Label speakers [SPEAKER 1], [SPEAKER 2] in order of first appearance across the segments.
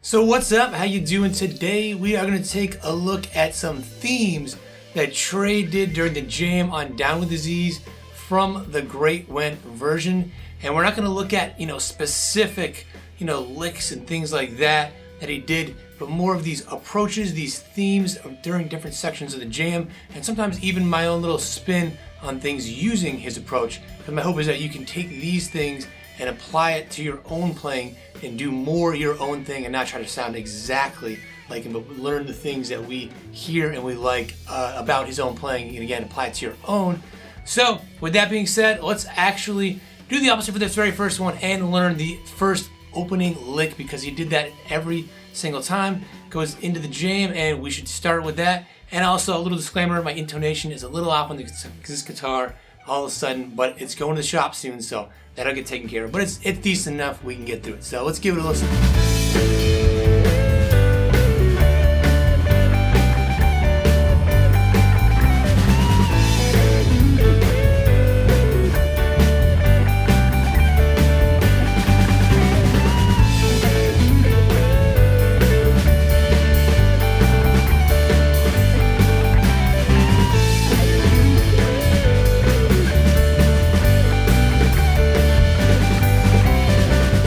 [SPEAKER 1] So what's up? How you doing? Today we are going to take a look at some themes that Trey did during the jam on Down with Disease from the Great Went version. And we're not going to look at, specific, licks and things like that he did, but more of these approaches, these themes during different sections of the jam, and sometimes even my own little spin on things using his approach. And my hope is that you can take these things and apply it to your own playing and do more your own thing and not try to sound exactly like him, but learn the things that we hear and we like about his own playing, and again, apply it to your own. So with that being said, let's actually do the opposite for this very first one and learn the first opening lick, because he did that every single time, goes into the jam, and we should start with that. And also a little disclaimer, my intonation is a little off on this guitar all of a sudden, but it's going to the shop soon, so that'll get taken care of. But it's decent enough, we can get through it. So let's give it a listen.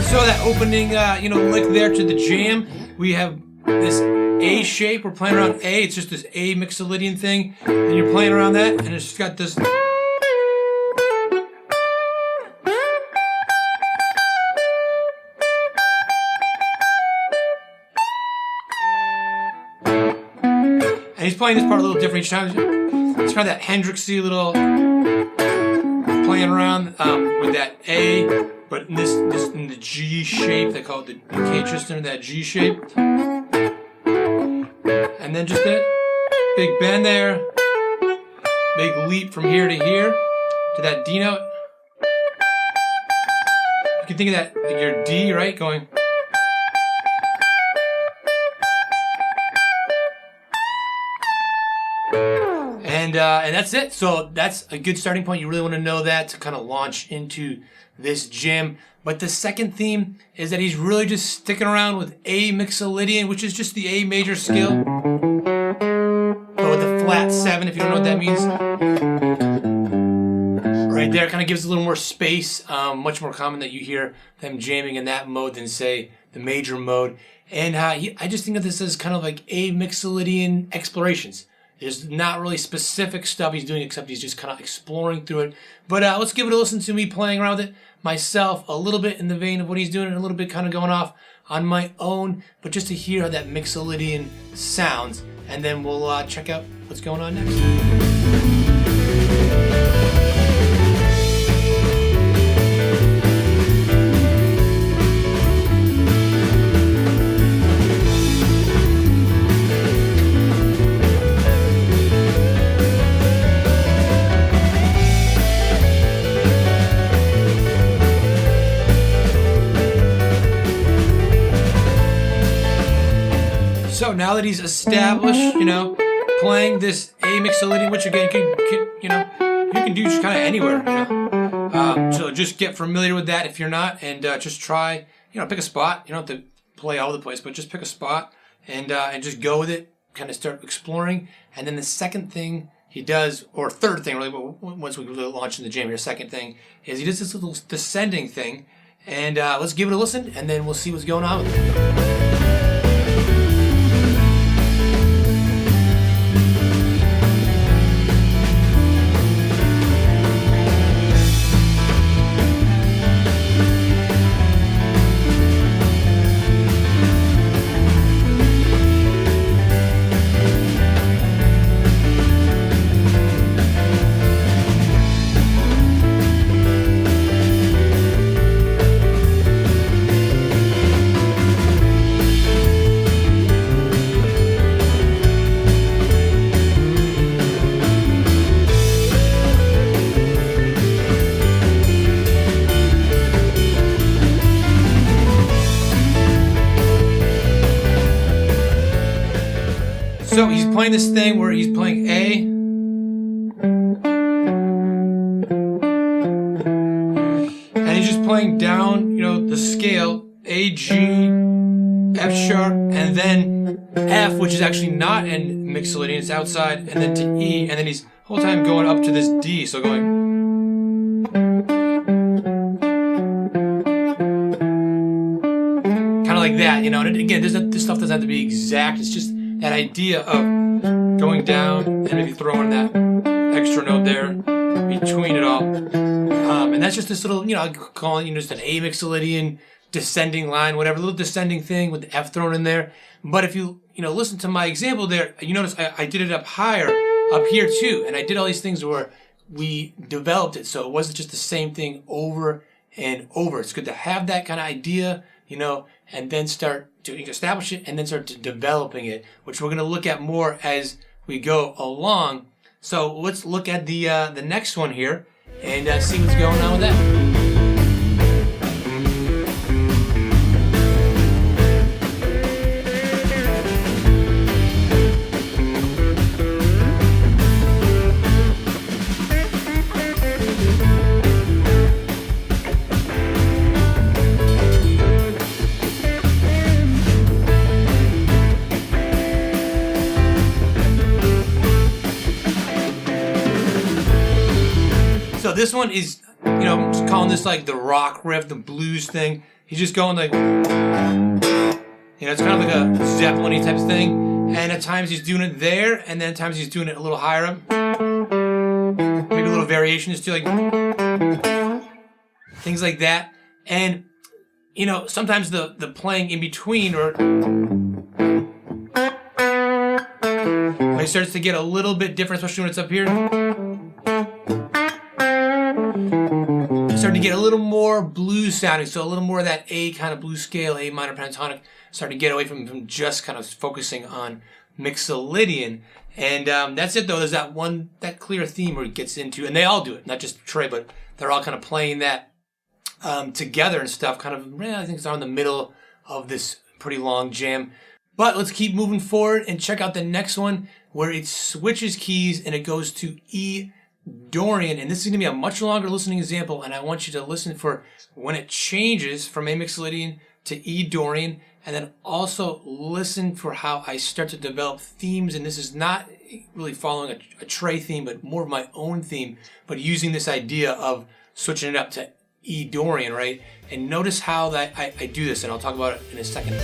[SPEAKER 1] So that opening, lick there to the jam, we have this A shape. We're playing around A. It's just this A Mixolydian thing, and you're playing around that, and it's just got this. And he's playing this part a little different each time. It's kind of that Hendrixy little playing around with that A. But in in the G shape, they call it the K Tristan, that G shape. And then just that big bend there, big leap from here to here, to that D note. You can think of that, like your D, right, going. And that's it. So that's a good starting point. You really want to know that to kind of launch into this jam. But the second theme is that he's really just sticking around with A Mixolydian, which is just the A major scale, but with the flat 7, if you don't know what that means. Right there, kind of gives a little more space. Much more common that you hear them jamming in that mode than, say, the major mode. And I just think of this as kind of like A Mixolydian explorations. There's not really specific stuff he's doing, except he's just kind of exploring through it. But let's give it a listen to me playing around with it myself, a little bit in the vein of what he's doing, and a little bit kind of going off on my own, but just to hear how that Mixolydian sounds, and then we'll check out what's going on next. So now that he's established, playing this A Mixolydian, which again, you can do just kind of anywhere, so just get familiar with that if you're not, and just try, pick a spot. You don't have to play all over the place, but just pick a spot and just go with it. Kind of start exploring, and then the second thing he does, or third thing really, but once we really launch in the jam here, second thing is he does this little descending thing, and let's give it a listen, and then we'll see what's going on with it. So he's playing this thing where he's playing A, and he's just playing down, the scale, A, G, F sharp, and then F, which is actually not in Mixolydian, it's outside, and then to E, and then he's the whole time going up to this D, so going. Kind of like that, you know, and again, this stuff doesn't have to be exact, it's just that idea of going down and maybe throwing that extra note there between it all. And that's just this little, you know, I call it, you know, just an A Mixolydian descending line, whatever, little descending thing with the F thrown in there. But if you know, listen to my example there, you notice I did it up higher, up here too. And I did all these things where we developed it. So it wasn't just the same thing over and over. It's good to have that kind of idea, you know, and then start to establish it and then start to developing it, which we're going to look at more as we go along. So let's look at the next one here and see what's going on with that. So this one is, you know, I'm just calling this like the rock riff, the blues thing. He's just going like, you know, it's kind of like a Zeppelin-y type of thing. And at times he's doing it there, and then at times he's doing it a little higher up. Maybe a little variation, just do like things like that. And, you know, sometimes the playing in between or when it starts to get a little bit different, especially when it's up here. Starting to get a little more blues sounding, so a little more of that A kind of blues scale, A minor pentatonic, starting to get away from just kind of focusing on Mixolydian. And that's it though, there's that clear theme where it gets into, and they all do it, not just Trey, but they're all kind of playing that together and stuff, kind of, I think it's around the middle of this pretty long jam. But let's keep moving forward and check out the next one where it switches keys and it goes to E Dorian, and this is going to be a much longer listening example, and I want you to listen for when it changes from A Mixolydian to E Dorian, and then also listen for how I start to develop themes, and this is not really following a Trey theme, but more of my own theme, but using this idea of switching it up to E Dorian, right? And notice how that I do this, and I'll talk about it in a second.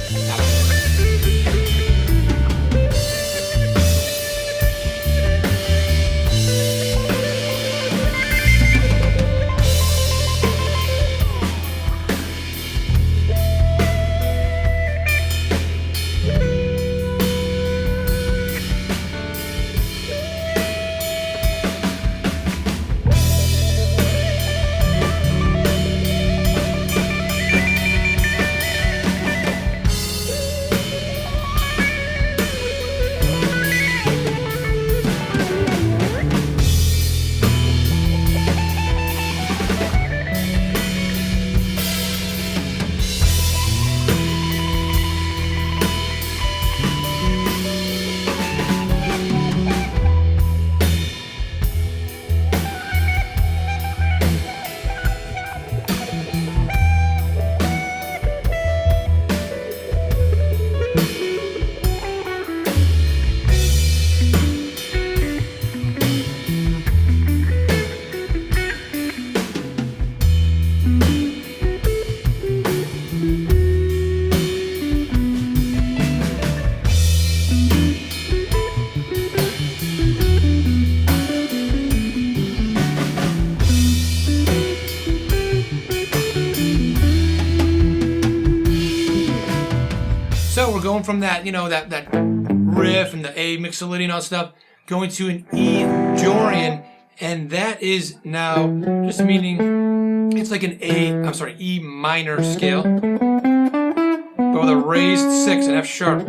[SPEAKER 1] So we're going from that, you know, that riff and the A Mixolydian and all stuff, going to an E Dorian, and that is now just meaning it's like an E minor scale, but with a raised 6 and F sharp,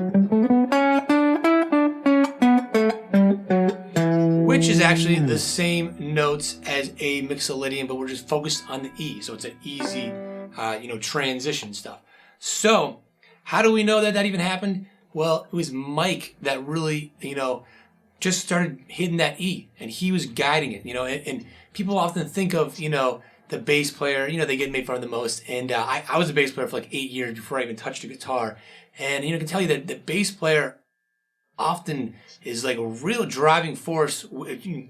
[SPEAKER 1] which is actually the same notes as A Mixolydian, but we're just focused on the E, so it's an easy, transition stuff. So how do we know that even happened? Well, it was Mike that really, just started hitting that E, and he was guiding it, and people often think of, the bass player, they get made fun of the most, and I was a bass player for like 8 years before I even touched a guitar, And you can tell you that the bass player often is like a real driving force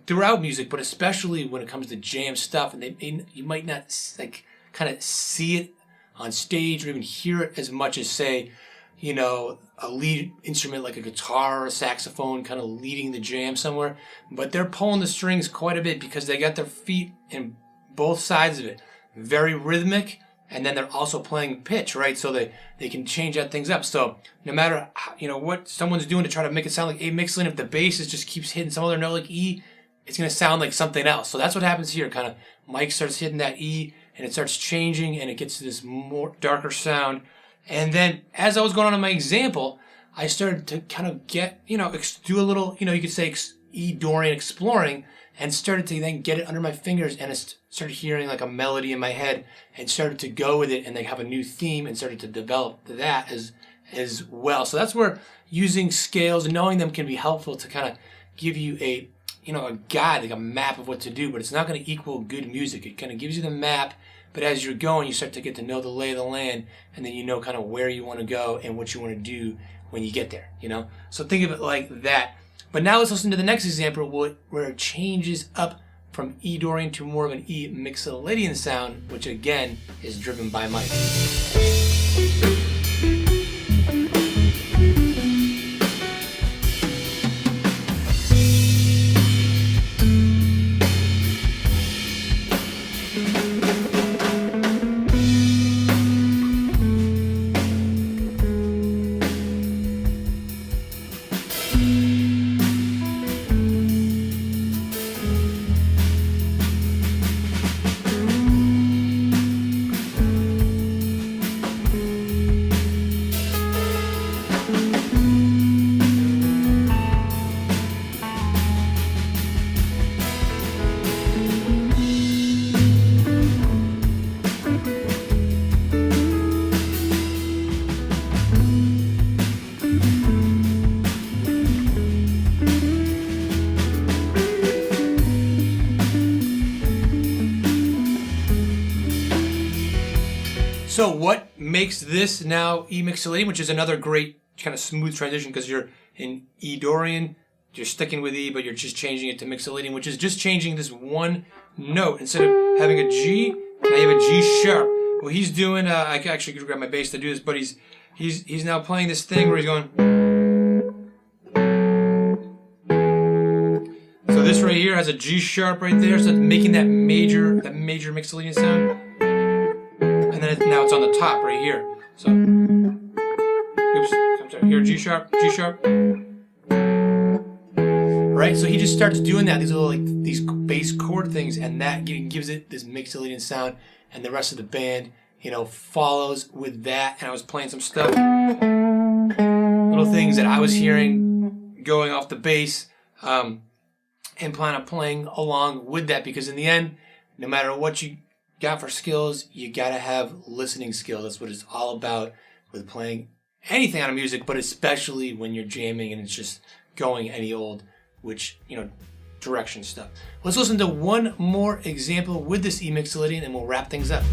[SPEAKER 1] throughout music, but especially when it comes to jam stuff. And you might not like kind of see it on stage or even hear it as much as, say, a lead instrument like a guitar or a saxophone kind of leading the jam somewhere. But they're pulling the strings quite a bit because they got their feet in both sides of it. Very rhythmic, and then they're also playing pitch, right? So they can change that things up. So no matter what someone's doing to try to make it sound like A Mixolydian, if the bass just keeps hitting some other note like E, it's going to sound like something else. So that's what happens here. Kind of Mike starts hitting that E, and it starts changing, and it gets to this more darker sound. And then as I was going on in my example, I started to kind of get, do a little, you could say E Dorian exploring, and started to then get it under my fingers, and I started hearing like a melody in my head, and started to go with it, and they have a new theme, and started to develop that as well. So that's where using scales and knowing them can be helpful to kind of give you a guide, like a map of what to do, but it's not going to equal good music. It kind of gives you the map, but as you're going, you start to get to know the lay of the land, and then you know kind of where you want to go and what you want to do when you get there, So think of it like that. But now let's listen to the next example where it changes up from E Dorian to more of an E Mixolydian sound, which again is driven by Mike. So what makes this now E Mixolydian, which is another great kind of smooth transition because you're in E Dorian, you're sticking with E, but you're just changing it to Mixolydian, which is just changing this one note. Instead of having a G, now you have a G sharp. Well, he's doing, I actually could grab my bass to do this, but he's now playing this thing where he's going. So this right here has a G sharp right there, so it's making that major Mixolydian sound. And then now it's on the top right here. So, oops, I'm sorry, here, G sharp. Right, so he just starts doing that, these little these bass chord things, and that gives it this Mixolydian sound, and the rest of the band, follows with that. And I was playing some stuff, little things that I was hearing going off the bass, and plan on playing along with that, because in the end, no matter what you got for skills, you gotta have listening skills. That's what it's all about with playing anything on music, but especially when you're jamming and it's just going any old, direction stuff. Let's listen to one more example with this E Mixolydian, and we'll wrap things up.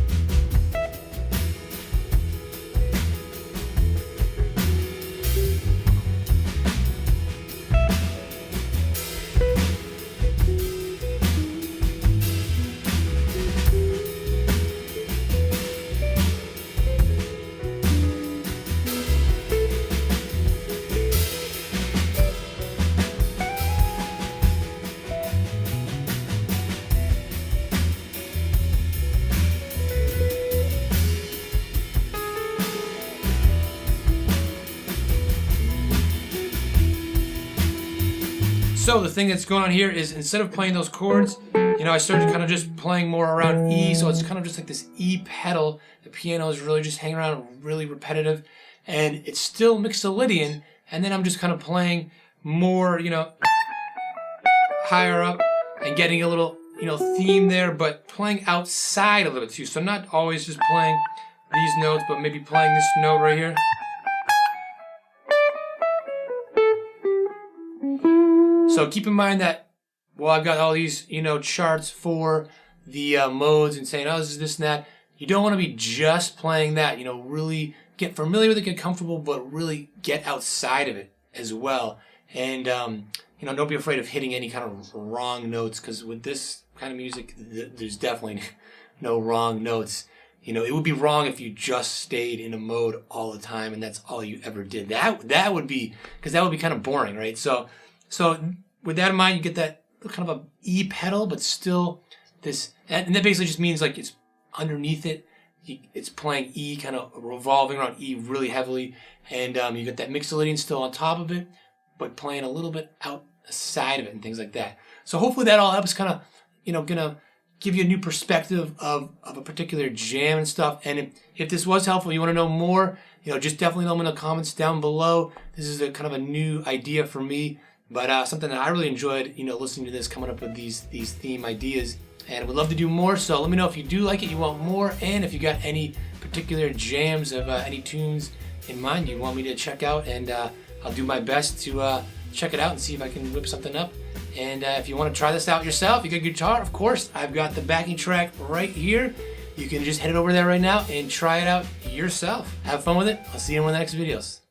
[SPEAKER 1] So the thing that's going on here is, instead of playing those chords, I started kind of just playing more around E, so it's kind of just like this E pedal. The piano is really just hanging around, really repetitive, and it's still Mixolydian, and then I'm just kind of playing more, higher up, and getting a little, theme there, but playing outside a little bit too. So not always just playing these notes, but maybe playing this note right here. So keep in mind that while I've got all these, charts for the modes and saying, oh, this is this and that, you don't want to be just playing that. Really get familiar with it, get comfortable, but really get outside of it as well. And don't be afraid of hitting any kind of wrong notes, because with this kind of music, there's definitely no wrong notes. It would be wrong if you just stayed in a mode all the time and that's all you ever did. That would be, because that would be kind of boring, right? So with that in mind, you get that kind of a E pedal, but still this, and that basically just means like it's underneath it. It's playing E, kind of revolving around E really heavily, and you get that Mixolydian still on top of it, but playing a little bit outside of it and things like that. So hopefully that all helps kind of, gonna give you a new perspective of a particular jam and stuff. And if this was helpful, you want to know more, just definitely let me know in the comments down below. This is a kind of a new idea for me, but something that I really enjoyed, listening to this, coming up with these theme ideas, and I would love to do more. So let me know if you do like it, you want more, and if you got any particular jams of any tunes in mind you want me to check out, and I'll do my best to check it out and see if I can whip something up. And if you want to try this out yourself, you got a guitar, of course, I've got the backing track right here. You can just head it over there right now and try it out yourself. Have fun with it. I'll see you in one of the next videos.